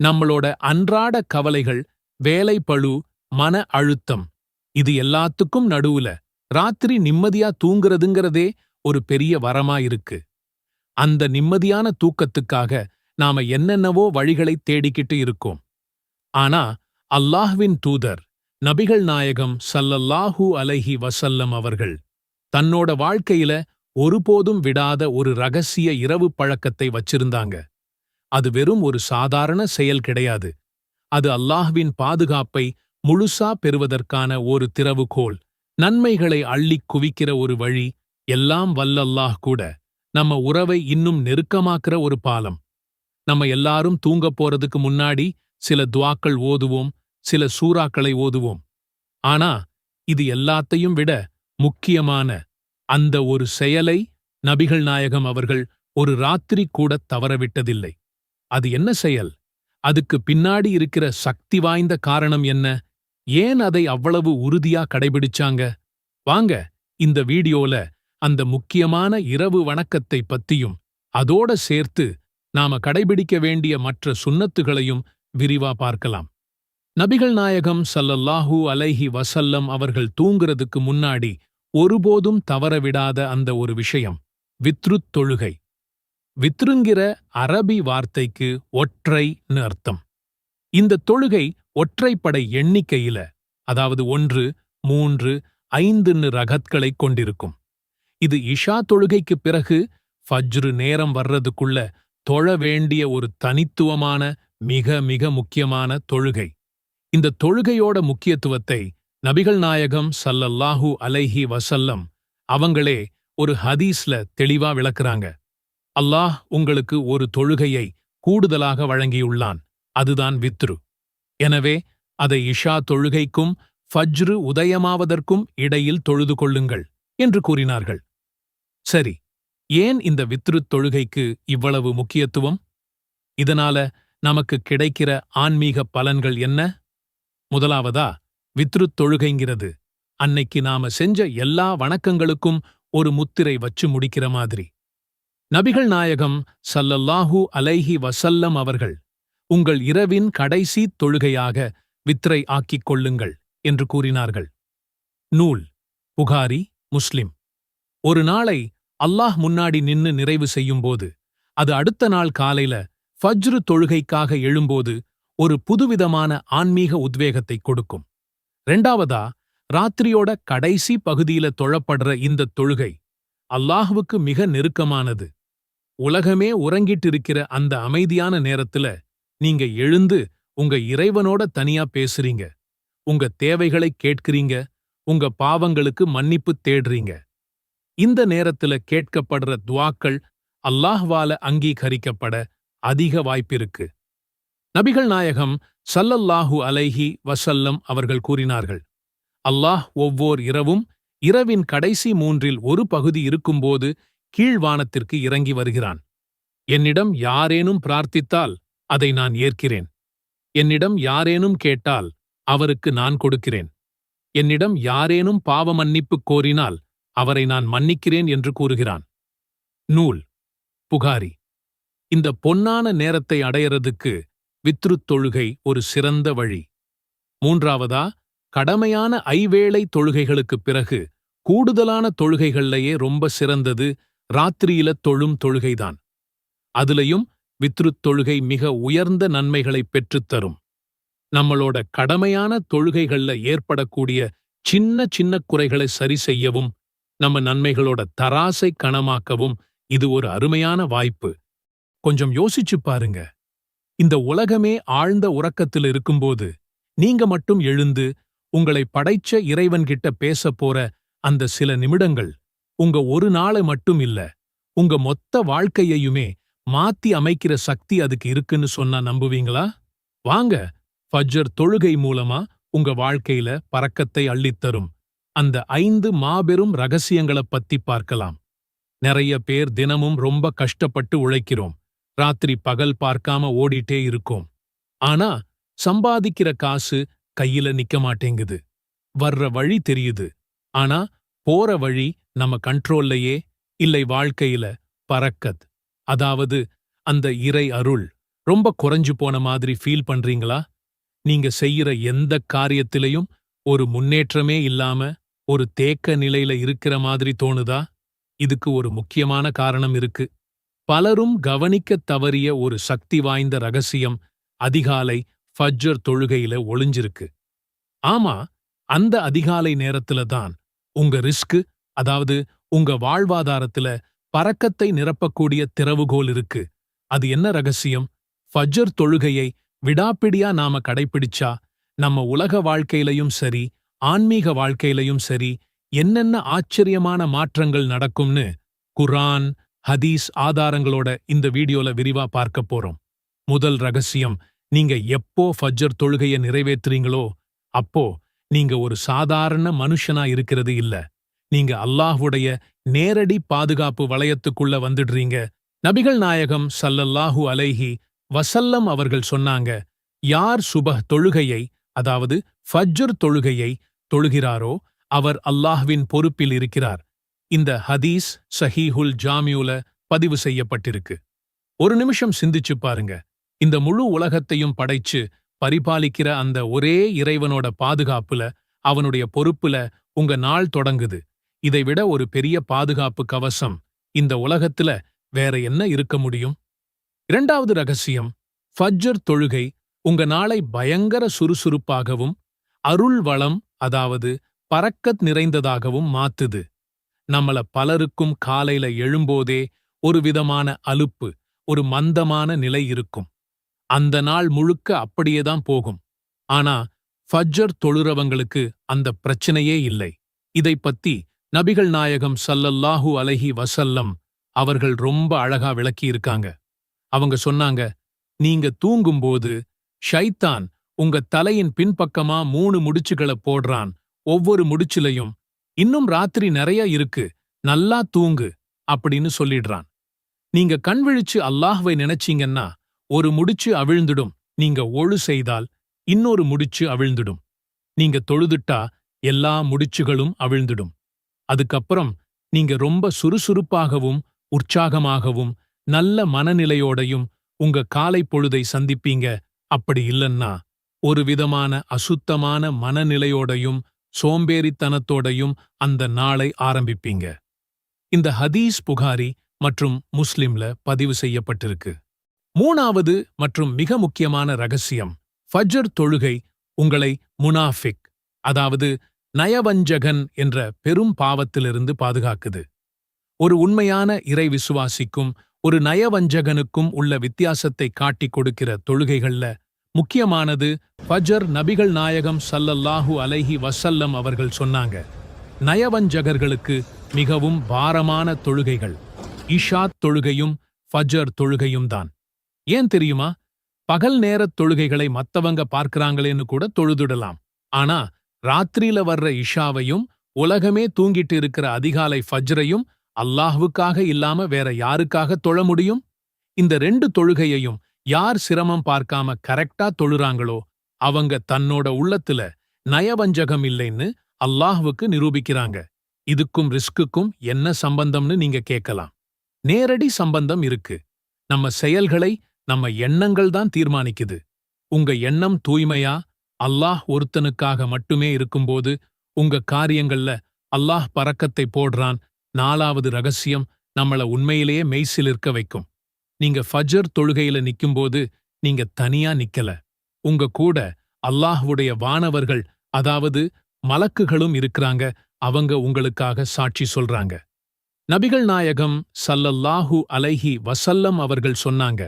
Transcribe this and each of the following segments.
நம்மளோட அன்றாட கவலைகள், வேலை பளு, மன அழுத்தம், இது எல்லாத்துக்கும் நடுவுல ராத்திரி நிம்மதியா தூங்குறதுங்கிறதே ஒரு பெரிய வரமா இருக்கு. அந்த நிம்மதியான தூக்கத்துக்காக நாம என்னென்னவோ வழிகளை தேடிக்கிட்டு இருக்கோம். ஆனா அல்லாஹ்வின் தூதர் நபிகள் நாயகம் ஸல்லல்லாஹு அலைஹி வஸல்லம் அவர்கள் தன்னோட வாழ்க்கையில ஒருபோதும் விடாத ஒரு ரகசிய இரவு பழக்கத்தை வச்சிருந்தாங்க. அது வெறும் ஒரு சாதாரண செயல் கிடையாது. அது அல்லாஹ்வின் பாதுகாப்பை முழுசா பெறுவதற்கான ஒரு திறவுகோல், நன்மைகளை அள்ளிக் குவிக்கிற ஒரு வழி, எல்லாம் வல்லல்லாஹ் கூட நம்ம உறவை இன்னும் நெருக்கமாக்குற ஒரு பாலம். நம்ம எல்லாரும் தூங்கப் போறதுக்கு முன்னாடி சில துஆக்கள் ஓதுவோம், சில சூறாக்களை ஓதுவோம். ஆனா இது எல்லாத்தையும் விட முக்கியமான அந்த ஒரு செயலை நபிகள் நாயகம் அவர்கள் ஒரு ராத்திரி கூட தவறவிட்டதில்லை. அது என்ன செயல்? அதுக்கு பின்னாடி இருக்கிற சக்தி வாய்ந்த காரணம் என்ன? ஏன் அதை அவ்வளவு உறுதியா கடைபிடிச்சாங்க? வாங்க இந்த வீடியோல அந்த முக்கியமான இரவு வணக்கத்தை பத்தியும் அதோட சேர்த்து நாம கடைபிடிக்க வேண்டிய மற்ற சுன்னத்துகளையும் விரிவா பார்க்கலாம். நபிகள் நாயகம் ஸல்லல்லாஹு அலைஹி வஸல்லம் அவர்கள் தூங்குறதுக்கு முன்னாடி ஒருபோதும் தவறவிடாத அந்த ஒரு விஷயம், வித்ருத் தொழுகை. வித்ருங்கிற அரபி வார்த்தைக்கு ஒற்றைன்னு அர்த்தம். இந்த தொழுகை ஒற்றைப்படை எண்ணிக்கையில, அதாவது 1, 3, 5ன்னு ரகத்களைக் கொண்டிருக்கும். இது இஷா தொழுகைக்குப் பிறகு ஃபஜ்ரு நேரம் வர்றதுக்குள்ள தொழ வேண்டிய ஒரு தனித்துவமான மிக மிக முக்கியமான தொழுகை. இந்த தொழுகையோட முக்கியத்துவத்தை நபிகள் நாயகம் ஸல்லல்லாஹு அலைஹி வஸல்லம் அவங்களே ஒரு ஹதீஸ்ல தெளிவா விளக்குறாங்க. அல்லாஹ் உங்களுக்கு ஒரு தொழுகையை கூடுதலாக வழங்கியுள்ளான், அதுதான் வித்ரு. எனவே அதை இஷா தொழுகைக்கும் ஃபஜ்ரு உதயமாவதற்கும் இடையில் தொழுது கொள்ளுங்கள் என்று கூறினார்கள். சரி, ஏன் இந்த வித்ருத் தொழுகைக்கு இவ்வளவு முக்கியத்துவம்? இதனால நமக்கு கிடைக்கிற ஆன்மீக பலன்கள் என்ன? முதலாவதா, வித்ருத் தொழுகைங்கிறது அன்னைக்கு நாம செஞ்ச எல்லா வணக்கங்களுக்கும் ஒரு முத்திரை வச்சு முடிக்கிற மாதிரி. நபிகள் நாயகம் ஸல்லல்லாஹு அலைஹி வஸல்லம் அவர்கள் உங்கள் இரவின் கடைசி தொழுகையாக வித்ரை ஆக்கிக் கொள்ளுங்கள் என்று கூறினார்கள். நூல் புகாரி, முஸ்லிம். ஒரு நாளை அல்லாஹ் முன்னாடி நின்னு நிறைவு செய்யும்போது, அது அடுத்த நாள் காலையில ஃபஜ்ரு தொழுகைக்காக எழும்போது ஒரு புதுவிதமான ஆன்மீக உத்வேகத்தை கொடுக்கும். 2வதா, ராத்திரியோட கடைசி பகுதியில தொழப்படுற இந்த தொழுகை அல்லாஹ்வுக்கு மிக நெருக்கமானது. உலகமே உறங்கிட்டிருக்கிற அந்த அமைதியான நேரத்துல நீங்க எழுந்து உங்க இறைவனோட தனியா பேசுறீங்க, உங்க தேவைகளைக் கேட்கிறீங்க, உங்க பாவங்களுக்கு மன்னிப்பு தேடுறீங்க. இந்த நேரத்துல கேட்கப்படுற துஆக்கள் அல்லாஹ்வால அங்கீகரிக்கப்பட அதிக வாய்ப்பிருக்கு. நபிகள் நாயகம் ஸல்லல்லாஹு அலைஹி வஸல்லம் அவர்கள் கூறினார்கள், அல்லாஹ் ஒவ்வோர் இரவும் இரவின் கடைசி 3இல் ஒரு பகுதி இருக்கும்போது கீழ்வானத்திற்கு இறங்கி வருகிறான். என்னிடம் யாரேனும் பிரார்த்தித்தால் அதை நான் ஏற்கிறேன். என்னிடம் யாரேனும் கேட்டால் அவருக்கு நான் கொடுக்கிறேன். என்னிடம் யாரேனும் பாவ மன்னிப்பு கோரினால் அவரை நான் மன்னிக்கிறேன் என்று கூறுகிறான். நூல் புகாரி. இந்த பொன்னான நேரத்தை அடையறதுக்கு வித்ருத் தொழுகை ஒரு சிறந்த வழி. 3வதா, கடமையான ஐவேளை தொழுகைகளுக்குப் பிறகு கூடுதலான தொழுகைகள்லயே ரொம்ப சிறந்தது ராத்திரியில தொழும் தொழுகைதான். அதுலயும் வித்ருத் தொழுகை மிக உயர்ந்த நன்மைகளைப் பெற்றுத்தரும். நம்மளோட கடமையான தொழுகைகள்ல ஏற்படக்கூடிய சின்ன சின்ன குறைகளை சரி செய்யவும், நம்ம நன்மைகளோட தராசை கனமாக்கவும் இது ஒரு அருமையான வாய்ப்பு. கொஞ்சம் யோசிச்சு பாருங்க. இந்த உலகமே ஆழ்ந்த உறக்கத்தில் இருக்கும்போது நீங்க மட்டும் எழுந்து உங்களை படைச்ச இறைவன்கிட்ட பேசப் போற அந்த சில நிமிடங்கள் உங்க ஒரு நாளை மட்டும் இல்ல, உங்க மொத்த வாழ்க்கையையுமே மாத்தி அமைக்கிற சக்தி அதுக்கு இருக்குன்னு சொன்னா நம்புவீங்களா? வாங்க, ஃபஜ்ர் தொழுகை மூலமா உங்க வாழ்க்கையில பரக்கத்தை அள்ளித்தரும் அந்த 5 மாபெரும் ரகசியங்களைப் பத்தி பார்க்கலாம். நிறைய பேர் தினமும் ரொம்ப கஷ்டப்பட்டு உழைக்கிறோம், ராத்திரி பகல் பார்க்காம ஓடிட்டே இருக்கோம். ஆனா சம்பாதிக்கிற காசு கையில நிக்க மாட்டேங்குது. வர்ற வழி தெரியுது, ஆனா போற வழி நம்ம கண்ட்ரோல்லையே இல்லை. வாழ்க்கையில பரக்கத், அதாவது அந்த இறை அருள், ரொம்ப குறைஞ்சு போன மாதிரி ஃபீல் பண்றீங்களா? நீங்க செய்யற எந்த காரியத்திலையும் ஒரு முன்னேற்றமே இல்லாம ஒரு தேக்க நிலையில இருக்கிற மாதிரி தோணுதா? இதுக்கு ஒரு முக்கியமான காரணம் இருக்கு. பலரும் கவனிக்கத் தவறிய ஒரு சக்தி வாய்ந்த ரகசியம் அதிகாலை ஃபஜ்ர் தொழுகையில ஒளிஞ்சிருக்கு. ஆமா, அந்த அதிகாலை நேரத்துல தான் உங்க ரிஸ்க், அதாவது உங்க வாழ்வாதாரத்துல பரக்கத்தை நிரப்பக்கூடிய திறவுகோல் இருக்கு. அது என்ன ரகசியம்? ஃபஜ்ர் தொழுகையை விடாப்பிடியா நாம கடைப்பிடிச்சா நம்ம உலக வாழ்க்கையிலையும் சரி, ஆன்மீக வாழ்க்கையிலையும் சரி என்னென்ன ஆச்சரியமான மாற்றங்கள் நடக்கும்னு குர்ஆன், ஹதீஸ் ஆதாரங்களோட இந்த வீடியோல விரிவா பார்க்க போறோம். முதல் ரகசியம், நீங்க எப்போ ஃபஜ்ர் தொழுகைய நிறைவேற்றுறீங்களோ அப்போ நீங்க ஒரு சாதாரண மனுஷனா இருக்கிறது இல்ல. நீங்க அல்லாஹ்வுடைய நேரடி பாதுகாப்பு வளையத்துக்குள்ள வந்துடுறீங்க. நபிகள் நாயகம் ஸல்லல்லாஹு அலைஹி வஸல்லம் அவர்கள் சொன்னாங்க, யார் சுபஹ் தொழுகையை, அதாவது ஃபஜ்ர் தொழுகையை தொழுகிறாரோ அவர் அல்லாஹ்வின் பொறுப்பில் இருக்கிறார். இந்த ஹதீஸ் ஸஹீஹுல் ஜாமியுல பதிவு செய்யப்பட்டிருக்கு. ஒரு நிமிஷம் சிந்திச்சு பாருங்க. இந்த முழு உலகத்தையும் படைச்சு பரிபாலிக்கிற அந்த ஒரே இறைவனோட பாதுகாப்புல, அவனுடைய பொறுப்புல உங்க நாள் தொடங்குது. இதைவிட ஒரு பெரிய பாதுகாப்பு கவசம் இந்த உலகத்துல வேற என்ன இருக்க முடியும்? இரண்டாவது ரகசியம், ஃபஜ்ர் தொழுகை உங்க நாளை பயங்கர சுறுசுறுப்பாகவும் அருள் வளம், அதாவது பரக்கத் நிறைந்ததாகவும் மாத்துது. நம்மள பலருக்கும் காலையில எழும்போதே ஒரு விதமான அலுப்பு, ஒரு மந்தமான நிலை இருக்கும். அந்த நாள் முழுக்க அப்படியேதான் போகும். ஆனா ஃபஜ்ர் தொழுறவங்களுக்கு அந்த பிரச்சனையே இல்லை. இதைப் பத்தி நபிகள் நாயகம் ஸல்லல்லாஹு அலைஹி வஸல்லம் அவர்கள் ரொம்ப அழகா விளக்கியிருக்காங்க. அவங்க சொன்னாங்க, நீங்க தூங்கும்போது ஷைத்தான் உங்க தலையின் பின்பக்கமா 3 முடிச்சுகளை போடுறான். ஒவ்வொரு முடிச்சிலையும் இன்னும் ராத்திரி நிறைய இருக்கு, நல்லா தூங்கு அப்படின்னு சொல்லிடுறான். நீங்க கண் விழிச்சு அல்லாஹ்வை நினைச்சீங்கன்னா ஒரு முடிச்சு அவிழ்ந்துடும். நீங்க ஒழு செய்தால் இன்னொரு முடிச்சு அவிழ்ந்துடும். நீங்க தொழுதுட்டா எல்லா முடிச்சுகளும் அவிழ்ந்துடும். அதுக்கப்புறம் நீங்க ரொம்ப சுறுசுறுப்பாகவும் உற்சாகமாகவும் நல்ல மனநிலையோடையும் உங்க காலை பொழுதை சந்திப்பீங்க. அப்படி இல்லன்னா ஒரு விதமான அசுத்தமான மனநிலையோடையும் சோம்பேறித்தனத்தோடையும் அந்த நாளை ஆரம்பிப்பீங்க. இந்த ஹதீஸ் புகாரி மற்றும் முஸ்லிம்ல பதிவு செய்யப்பட்டிருக்கு. மூணாவது மற்றும் மிக முக்கியமான ரகசியம், ஃபஜ்ர் தொழுகை உங்களை முனாஃபிக், அதாவது நயவஞ்சகன் என்ற பெரும் பாவத்திலிருந்து பாதுகாக்குது. ஒரு உண்மையான இறை விசுவாசிக்கும் ஒரு நயவஞ்சகனுக்கும் உள்ள வித்தியாசத்தை காட்டிக் கொடுக்கிற தொழுகைகள்ல முக்கியமானது ஃபஜ்ர். நபிகள் நாயகம் ஸல்லல்லாஹு அலைஹி வஸல்லம் அவர்கள் சொன்னாங்க, நயவஞ்சகர்களுக்கு மிகவும் பாரமான தொழுகைகள் இஷாத் தொழுகையும் ஃபஜ்ர் தொழுகையும் தான். ஏன் தெரியுமா? பகல் நேரத் தொழுகைகளை மத்தவங்க பார்க்கறாங்களேன்னு கூட தொழுதுடலாம். ஆனா ராத்திரியில வர்ற இஷாவையும் உலகமே தூங்கிட்டு இருக்கிற அதிகாலை ஃபஜ்ரையும் அல்லாஹ்வுக்காக இல்லாம வேற யாருக்காக தொழ முடியும்? இந்த 2 தொழுகையையும் யார் சிரமம் பார்க்காம கரெக்டா தொழுறாங்களோ அவங்க தன்னோட உள்ளத்துல நயவஞ்சகம் இல்லைன்னு அல்லாஹ்வுக்கு நிரூபிக்கிறாங்க. இதுக்கும் ரிஸ்க்குக்கும் என்ன சம்பந்தம்னு நீங்க கேட்கலாம். நேரடி சம்பந்தம் இருக்கு. நம்ம செயல்களை நம்ம எண்ணங்கள் தான் தீர்மானிக்குது. உங்க எண்ணம் தூய்மையா, அல்லாஹ் ஒருத்தனுக்காக மட்டுமே இருக்கும்போது உங்க காரியங்கள்ல அல்லாஹ் பரக்கத்தை போடுறான். 4வது ரகசியம் நம்மள உண்மையிலேயே மெய்சிலிருக்க வைக்கும். நீங்க ஃபஜ்ர் தொழுகையில நிக்கும்போது நீங்க தனியா நிக்கல. உங்க கூட அல்லாஹ்வுடைய வானவர்கள், அதாவது மலக்குகளும் இருக்கிறாங்க. அவங்க உங்களுக்காக சாட்சி சொல்றாங்க. நபிகள் நாயகம் ஸல்லல்லாஹு அலைஹி வஸல்லம் அவர்கள் சொன்னாங்க,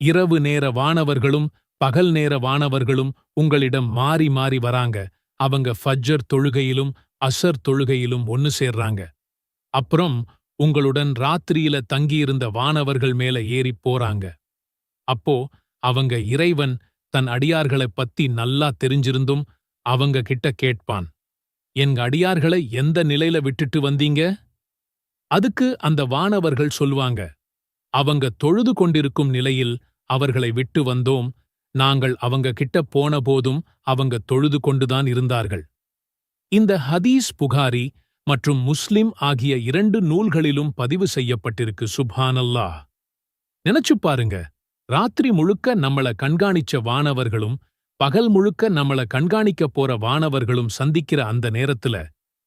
இரவு நேர வானவர்களும் பகல் நேர வானவர்களும் உங்களிடம் மாறி மாறி வராங்க. அவங்க ஃபஜ்ர் தொழுகையிலும் அஸர் தொழுகையிலும் ஒன்னு சேர்றாங்க. அப்புறம் உங்களுடன் ராத்திரியில தங்கியிருந்த வானவர்கள் மேல ஏறிப் போறாங்க. அப்போ அவங்க இறைவன் தன் அடியார்களைப் பத்தி நல்லா தெரிஞ்சிருந்தும் அவங்க கிட்ட கேட்பான், எங்க அடியார்களை எந்த நிலையில விட்டுட்டு வந்தீங்க? அதுக்கு அந்த வானவர்கள் சொல்வாங்க, அவங்க தொழுது கொண்டிருக்கும் நிலையில் அவர்களை விட்டு வந்தோம். நாங்கள் அவங்க கிட்ட போன போதும் அவங்க தொழுது கொண்டுதான் இருந்தார்கள். இந்த ஹதீஸ் புகாரி மற்றும் முஸ்லிம் ஆகிய 2 நூல்களிலும் பதிவு செய்யப்பட்டிருக்கு. சுப்ஹானல்லாஹ். நினைச்சு பாருங்க, ராத்திரி முழுக்க நம்மள கண்காணிச்ச வானவர்களும் பகல் முழுக்க நம்மள கண்காணிக்க போற வானவர்களும் சந்திக்கிற அந்த நேரத்துல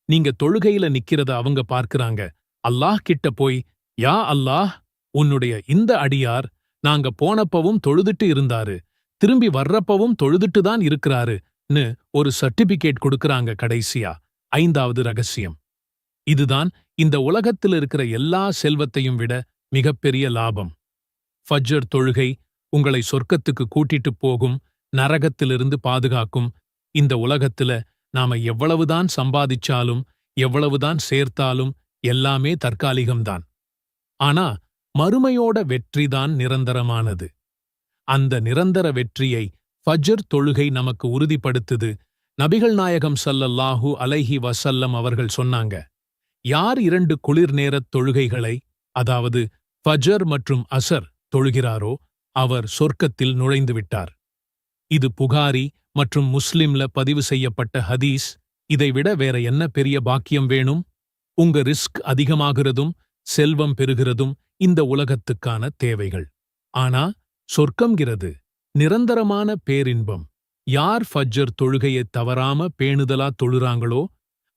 நீங்க தொழுகையில நிக்கிறத அவங்க பார்க்கறாங்க. அல்லாஹ் கிட்ட போய், யா அல்லாஹ், உன்னுடைய இந்த அடியார் நாங்க போனப்பவும் தொழுதுட்டு இருந்தாரு, திரும்பி வர்றப்பவும் தொழுதுட்டு தான் இருக்கிறாருன்னு ஒரு சர்டிபிகேட் கொடுக்கறாங்க. கடைசியா 5வது ரகசியம் இதுதான் இந்த உலகத்தில் இருக்கிற எல்லா செல்வத்தையும் விட மிகப்பெரிய லாபம். ஃபஜ்ர் தொழுகை உங்களை சொர்க்கத்துக்கு கூட்டிட்டு போகும், நரகத்திலிருந்து பாதுகாக்கும். இந்த உலகத்துல நாம எவ்வளவுதான் சம்பாதிச்சாலும் எவ்வளவுதான் சேர்த்தாலும் எல்லாமே தற்காலிகம்தான். ஆனா மறுமையோட வெற்றிதான் நிரந்தரமானது. அந்த நிரந்தர வெற்றியை ஃபஜ்ர் தொழுகை நமக்கு உறுதிப்படுத்துது. நபிகள் நாயகம் ஸல்லல்லாஹு அலைஹி வஸல்லம் அவர்கள் சொன்னாங்க, யார் 2 குளிர் நேரத் தொழுகைகளை, அதாவது ஃபஜ்ர் மற்றும் அஸர் தொழுகிறாரோ அவர் சொர்க்கத்தில் நுழைந்துவிட்டார். இது புகாரி மற்றும் முஸ்லிம்ல பதிவு செய்யப்பட்ட ஹதீஸ். இதைவிட வேற என்ன பெரிய பாக்கியம் வேணும்? உங்க ரிஸ்க் அதிகமாகிறதும் செல்வம் பெறுகிறதும் இந்த உலகத்துக்கான தேவைகள். ஆனா சொர்க்கம்கிறது நிரந்தரமான பேரின்பம். யார் ஃபஜ்ர் தொழுகையை தவறாம பேணுதலா தொழுறாங்களோ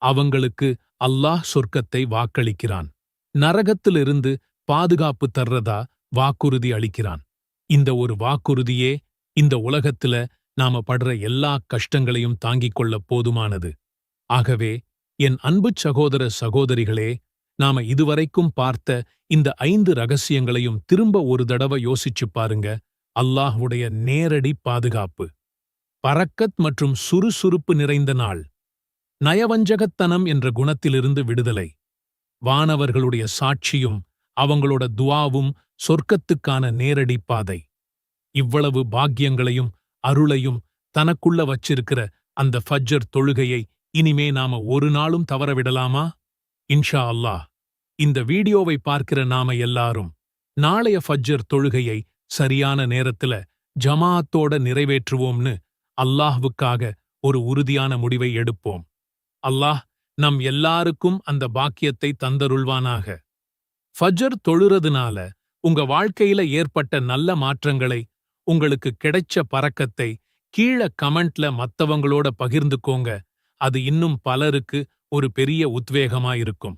அவங்களுக்கு அல்லாஹ் சொர்க்கத்தை வாக்களிக்கிறான். நரகத்திலிருந்து பாதுகாப்பு தர்றதா வாக்குறுதி அளிக்கிறான். இந்த ஒரு வாக்குறுதியே இந்த உலகத்துல நாம படுற எல்லா கஷ்டங்களையும் தாங்கிக் கொள்ள போதுமானது. ஆகவே என் அன்புச் சகோதர சகோதரிகளே, நாம இதுவரைக்கும் பார்த்த இந்த 5 ரகசியங்களையும் திரும்ப ஒரு தடவை யோசிச்சுப் பாருங்க. அல்லாஹ்வுடைய நேரடி பாதுகாப்பு, பரக்கத் மற்றும் சுறுசுறுப்பு நிறைந்த நாள், நயவஞ்சகத்தனம் என்ற குணத்திலிருந்து விடுதலை, வானவர்களுடைய சாட்சியும் அவங்களோட துஆவும் சொர்க்கத்துக்கான நேரடி பாதை. இவ்வளவு பாக்கியங்களையும் அருளையும் தனக்குள்ள வச்சிருக்கிற அந்த ஃபஜ்ர் தொழுகையை இனிமே நாம ஒரு நாளும் தவறவிடலாமா? இன்ஷா அல்லாஹ் இந்த வீடியோவை பார்க்கிற நாம எல்லாரும் நாளைய ஃபஜ்ர் தொழுகையை சரியான நேரத்துல ஜமாஅத்தோட நிறைவேற்றுவோம்னு அல்லாஹ்வுக்காக ஒரு உறுதியான முடிவை எடுப்போம். அல்லாஹ் நம் எல்லாருக்கும் அந்த பாக்கியத்தை தந்தருள்வானாக. ஃபஜ்ர் தொழுறதுனால உங்க வாழ்க்கையில ஏற்பட்ட நல்ல மாற்றங்களை, உங்களுக்கு கிடைச்ச பரக்கத்தை கீழ கமெண்ட்ல மத்தவங்களோட பகிர்ந்துக்கோங்க. அது இன்னும் பலருக்கு ஒரு பெரிய உத்வேகமா இருக்கும்.